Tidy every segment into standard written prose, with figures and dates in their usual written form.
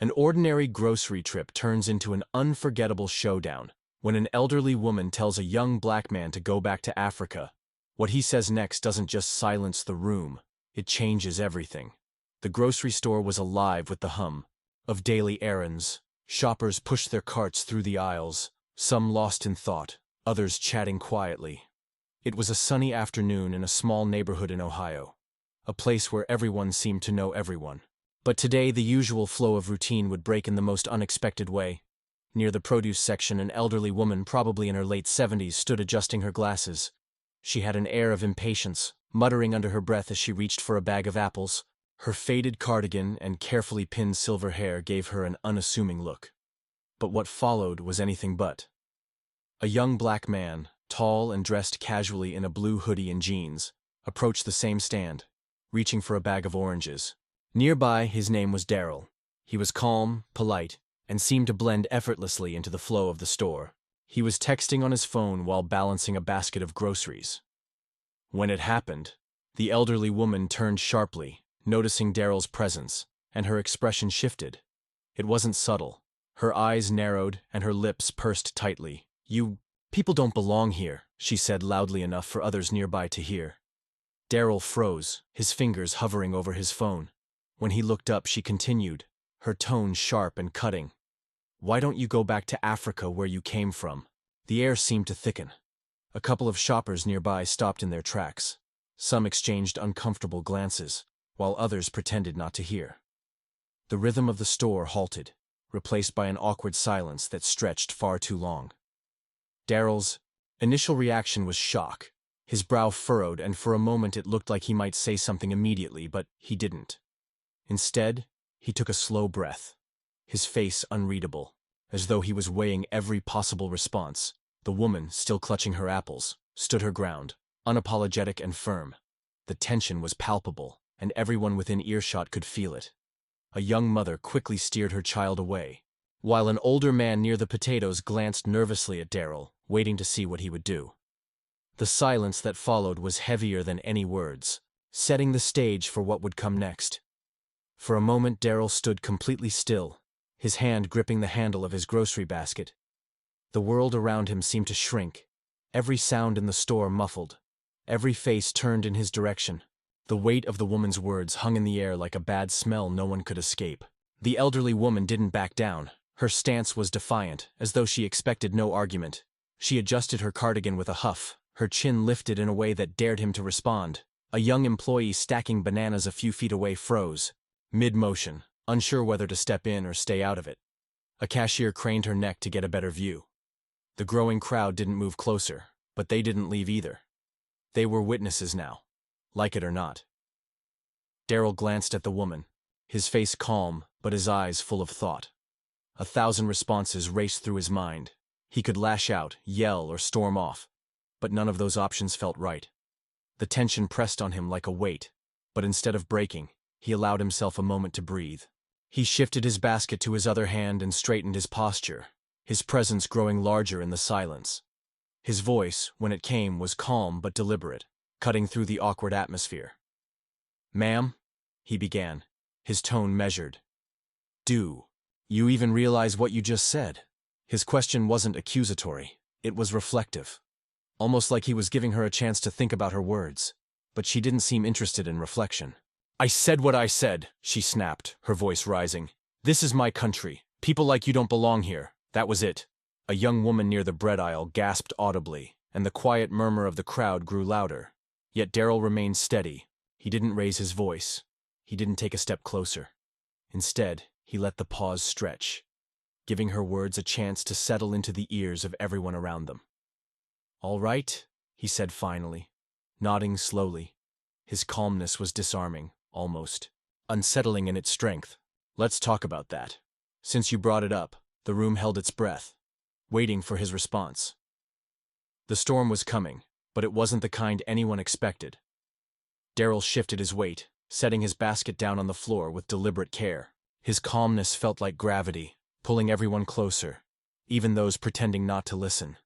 An ordinary grocery trip turns into an unforgettable showdown when an elderly woman tells a young black man to go back to Africa. What he says next doesn't just silence the room, it changes everything. The grocery store was alive with the hum of daily errands. Shoppers pushed their carts through the aisles, some lost in thought, others chatting quietly. It was a sunny afternoon in a small neighborhood in Ohio, a place where everyone seemed to know everyone. But today the usual flow of routine would break in the most unexpected way. Near the produce section, an elderly woman, probably in her late 70s, stood adjusting her glasses. She had an air of impatience, muttering under her breath as she reached for a bag of apples. Her faded cardigan and carefully pinned silver hair gave her an unassuming look. But what followed was anything but. A young black man, tall and dressed casually in a blue hoodie and jeans, approached the same stand, reaching for a bag of oranges. Nearby, his name was Darrell. He was calm, polite, and seemed to blend effortlessly into the flow of the store. He was texting on his phone while balancing a basket of groceries. When it happened, the elderly woman turned sharply, noticing Darrell's presence, and her expression shifted. It wasn't subtle. Her eyes narrowed and her lips pursed tightly. "You people don't belong here," she said loudly enough for others nearby to hear. Darrell froze, his fingers hovering over his phone. When he looked up, she continued, her tone sharp and cutting. "Why don't you go back to Africa where you came from?" The air seemed to thicken. A couple of shoppers nearby stopped in their tracks. Some exchanged uncomfortable glances, while others pretended not to hear. The rhythm of the store halted, replaced by an awkward silence that stretched far too long. Darrell's initial reaction was shock. His brow furrowed, and for a moment it looked like he might say something immediately, but he didn't. Instead, he took a slow breath, his face unreadable, as though he was weighing every possible response. The woman, still clutching her apples, stood her ground, unapologetic and firm. The tension was palpable, and everyone within earshot could feel it. A young mother quickly steered her child away, while an older man near the potatoes glanced nervously at Darrell, waiting to see what he would do. The silence that followed was heavier than any words, setting the stage for what would come next. For a moment Darrell stood completely still, his hand gripping the handle of his grocery basket. The world around him seemed to shrink, every sound in the store muffled, every face turned in his direction. The weight of the woman's words hung in the air like a bad smell no one could escape. The elderly woman didn't back down. Her stance was defiant, as though she expected no argument. She adjusted her cardigan with a huff, her chin lifted in a way that dared him to respond. A young employee stacking bananas a few feet away froze, mid-motion, unsure whether to step in or stay out of it. A cashier craned her neck to get a better view. The growing crowd didn't move closer, but they didn't leave either. They were witnesses now, like it or not. Darrell glanced at the woman, his face calm, but his eyes full of thought. 1,000 responses raced through his mind. He could lash out, yell, or storm off, but none of those options felt right. The tension pressed on him like a weight, but instead of breaking, he allowed himself a moment to breathe. He shifted his basket to his other hand and straightened his posture, his presence growing larger in the silence. His voice, when it came, was calm but deliberate, cutting through the awkward atmosphere. "Ma'am," he began, his tone measured. "Do you even realize what you just said?" His question wasn't accusatory, it was reflective, almost like he was giving her a chance to think about her words, but she didn't seem interested in reflection. "I said what I said," she snapped, her voice rising. "This is my country. People like you don't belong here. That was it." A young woman near the bread aisle gasped audibly, and the quiet murmur of the crowd grew louder. Yet Darrell remained steady. He didn't raise his voice. He didn't take a step closer. Instead, he let the pause stretch, giving her words a chance to settle into the ears of everyone around them. "All right," he said finally, nodding slowly. His calmness was disarming, almost unsettling in its strength. "Let's talk about that. Since you brought it up," the room held its breath, waiting for his response. The storm was coming, but it wasn't the kind anyone expected. Darrell shifted his weight, setting his basket down on the floor with deliberate care. His calmness felt like gravity, pulling everyone closer, even those pretending not to listen.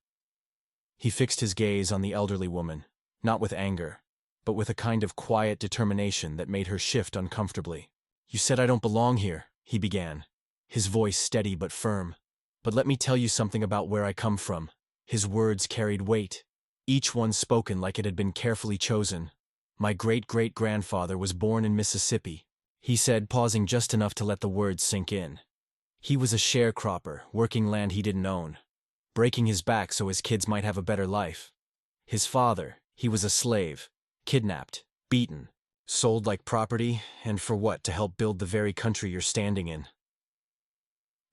He fixed his gaze on the elderly woman, not with anger, but with a kind of quiet determination that made her shift uncomfortably. "You said I don't belong here," he began, his voice steady but firm. "But let me tell you something about where I come from." His words carried weight, each one spoken like it had been carefully chosen. "My great-great-grandfather was born in Mississippi," he said, pausing just enough to let the words sink in. "He was a sharecropper, working land he didn't own, breaking his back so his kids might have a better life. His father, he was a slave, kidnapped, beaten, sold like property, and for what? To help build the very country you're standing in."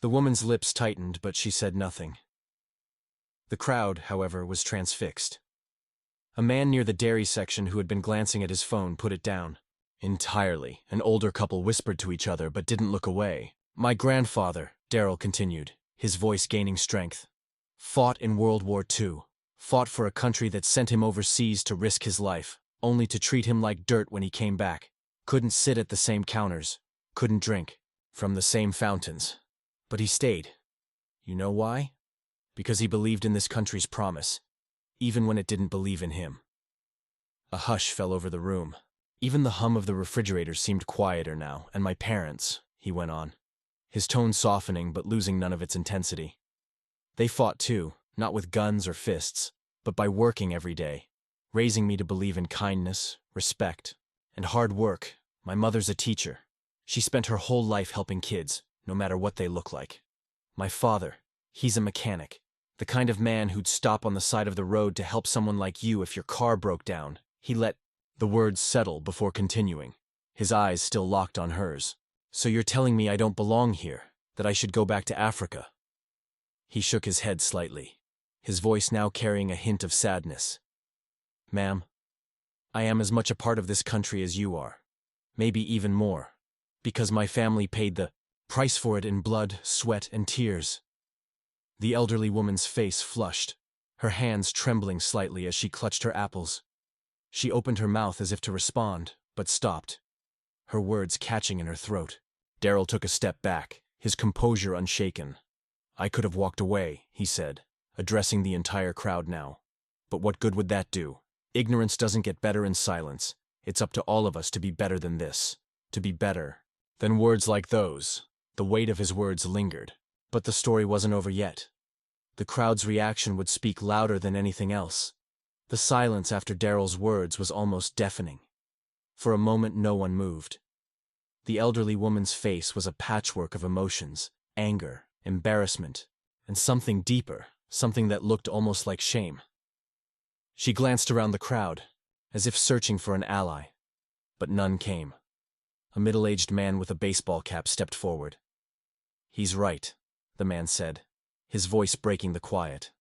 The woman's lips tightened, but she said nothing. The crowd, however, was transfixed. A man near the dairy section who had been glancing at his phone put it down. Entirely, an older couple whispered to each other but didn't look away. "My grandfather," Darrell continued, his voice gaining strength, "fought in World War II, fought for a country that sent him overseas to risk his life, only to treat him like dirt when he came back. Couldn't sit at the same counters, couldn't drink from the same fountains. But he stayed. You know why? Because he believed in this country's promise, even when it didn't believe in him." A hush fell over the room. Even the hum of the refrigerator seemed quieter now, "And my parents," he went on, his tone softening but losing none of its intensity. "They fought too, not with guns or fists, but by working every day, raising me to believe in kindness, respect, and hard work. My mother's a teacher. She spent her whole life helping kids, no matter what they look like. My father, he's a mechanic, the kind of man who'd stop on the side of the road to help someone like you if your car broke down. He let..." The words settle before continuing, his eyes still locked on hers. "So you're telling me I don't belong here, that I should go back to Africa?" He shook his head slightly, his voice now carrying a hint of sadness. "Ma'am, I am as much a part of this country as you are, maybe even more, because my family paid the price for it in blood, sweat, and tears." The elderly woman's face flushed, her hands trembling slightly as she clutched her apples. She opened her mouth as if to respond, but stopped, her words catching in her throat. Darrell took a step back, his composure unshaken. "I could have walked away," he said, addressing the entire crowd now. "But what good would that do? Ignorance doesn't get better in silence. It's up to all of us to be better than this, to be better than words like those." The weight of his words lingered, but the story wasn't over yet. The crowd's reaction would speak louder than anything else. The silence after Darrell's words was almost deafening. For a moment no one moved. The elderly woman's face was a patchwork of emotions, anger, embarrassment, and something deeper, something that looked almost like shame. She glanced around the crowd, as if searching for an ally, but none came. A middle-aged man with a baseball cap stepped forward. "He's right," the man said, his voice breaking the quiet.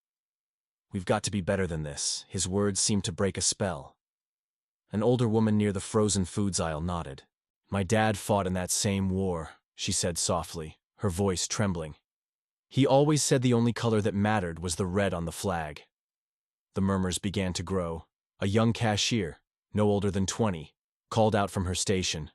"We've got to be better than this." His words seemed to break a spell. An older woman near the frozen foods aisle nodded. "My dad fought in that same war," she said softly, her voice trembling. "He always said the only color that mattered was the red on the flag." The murmurs began to grow. A young cashier, no older than 20, called out from her station.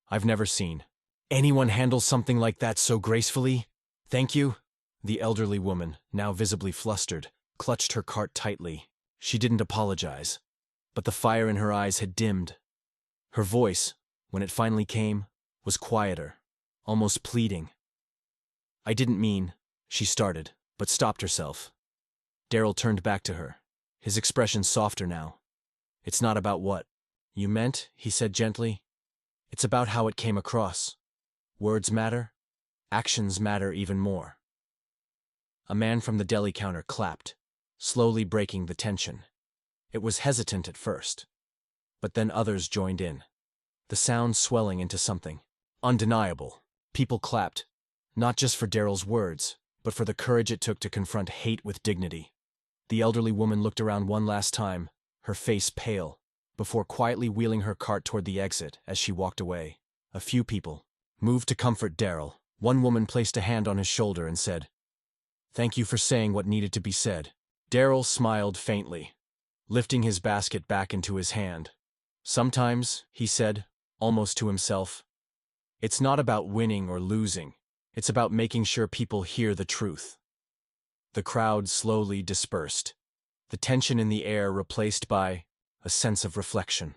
"I've never seen anyone handle something like that so gracefully. Thank you." The elderly woman, now visibly flustered, clutched her cart tightly. She didn't apologize, but the fire in her eyes had dimmed. Her voice, when it finally came, was quieter, almost pleading. "I didn't mean," she started, but stopped herself. Darrell turned back to her, his expression softer now. "It's not about what you meant," he said gently. "It's about how it came across. Words matter, actions matter even more." A man from the deli counter clapped, slowly breaking the tension. It was hesitant at first, but then others joined in, the sound swelling into something undeniable. People clapped, not just for Darrell's words, but for the courage it took to confront hate with dignity. The elderly woman looked around one last time, her face pale, before quietly wheeling her cart toward the exit as she walked away. A few people moved to comfort Darrell. One woman placed a hand on his shoulder and said, "Thank you for saying what needed to be said." Darrell smiled faintly, lifting his basket back into his hand. "Sometimes," he said, almost to himself, "it's not about winning or losing. It's about making sure people hear the truth." The crowd slowly dispersed, the tension in the air replaced by a sense of reflection.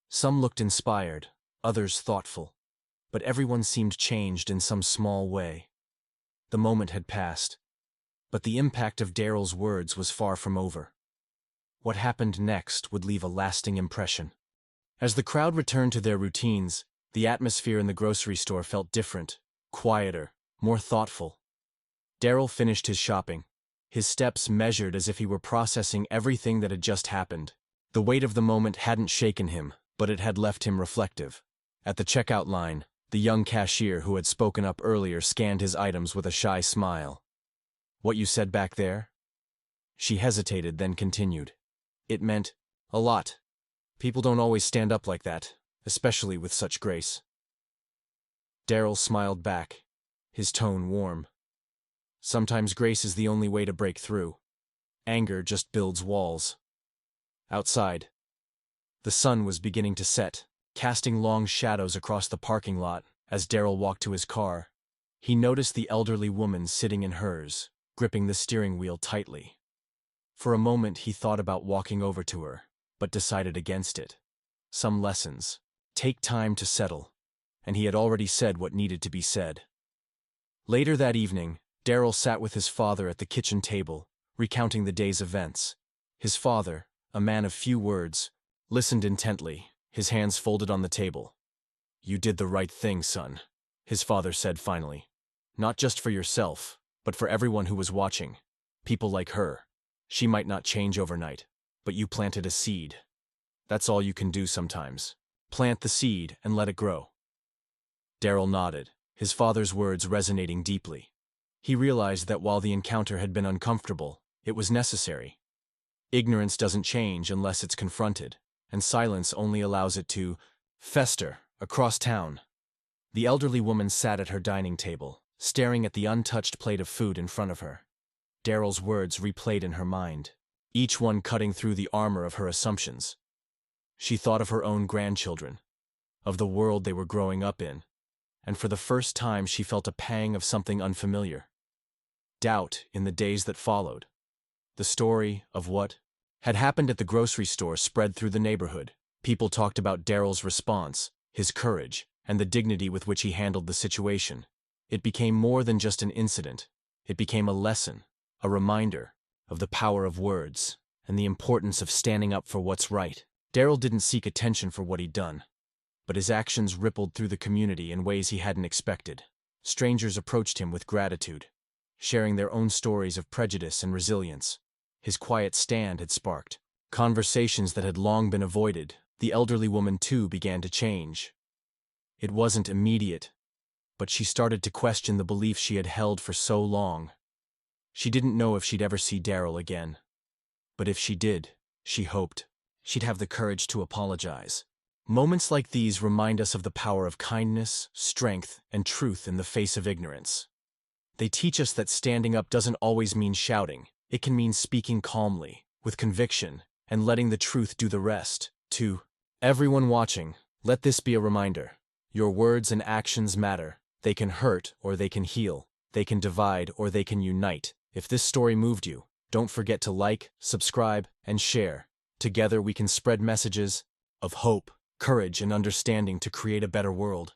Some looked inspired, others thoughtful. but everyone seemed changed in some small way. The moment had passed, but the impact of Darrell's words was far from over. What happened next would leave a lasting impression. As the crowd returned to their routines, the atmosphere in the grocery store felt different, quieter, more thoughtful. Darrell finished his shopping, his steps measured as if he were processing everything that had just happened. The weight of the moment hadn't shaken him, but it had left him reflective. At the checkout line, the young cashier who had spoken up earlier scanned his items with a shy smile. "What you said back there?" She hesitated, then continued. "It meant a lot. People don't always stand up like that, especially with such grace." Darrell smiled back, his tone warm. "Sometimes grace is the only way to break through. Anger just builds walls." Outside, the sun was beginning to set, casting long shadows across the parking lot. As Darrell walked to his car, he noticed the elderly woman sitting in hers, gripping the steering wheel tightly. For a moment he thought about walking over to her, but decided against it. Some lessons take time to settle, and he had already said what needed to be said. Later that evening, Darrell sat with his father at the kitchen table, recounting the day's events. His father, a man of few words, listened intently, his hands folded on the table. "You did the right thing, son," his father said finally. "Not just for yourself, but for everyone who was watching. People like her. She might not change overnight, but you planted a seed. That's all you can do sometimes. Plant the seed and let it grow." Darrell nodded, his father's words resonating deeply. He realized that while the encounter had been uncomfortable, it was necessary. Ignorance doesn't change unless it's confronted, and silence only allows it to fester. Across town, the elderly woman sat at her dining table, staring at the untouched plate of food in front of her. Darrell's words replayed in her mind, each one cutting through the armor of her assumptions. She thought of her own grandchildren, of the world they were growing up in, and for the first time she felt a pang of something unfamiliar. Doubt in the days that followed. The story of what had happened at the grocery store spread through the neighborhood. People talked about Darrell's response, his courage, and the dignity with which he handled the situation. It became more than just an incident. It became a lesson, a reminder of the power of words and the importance of standing up for what's right. Darrell didn't seek attention for what he'd done, but his actions rippled through the community in ways he hadn't expected. Strangers approached him with gratitude, sharing their own stories of prejudice and resilience. His quiet stand had sparked conversations that had long been avoided. The elderly woman, too, began to change. It wasn't immediate, but she started to question the beliefs she had held for so long. She didn't know if she'd ever see Darrell again. But if she did, she hoped she'd have the courage to apologize. Moments like these remind us of the power of kindness, strength, and truth in the face of ignorance. They teach us that standing up doesn't always mean shouting. It can mean speaking calmly, with conviction, and letting the truth do the rest. To everyone watching, let this be a reminder. Your words and actions matter. They can hurt or they can heal. They can divide or they can unite. If this story moved you, don't forget to like, subscribe, and share. Together we can spread messages of hope, courage, and understanding to create a better world.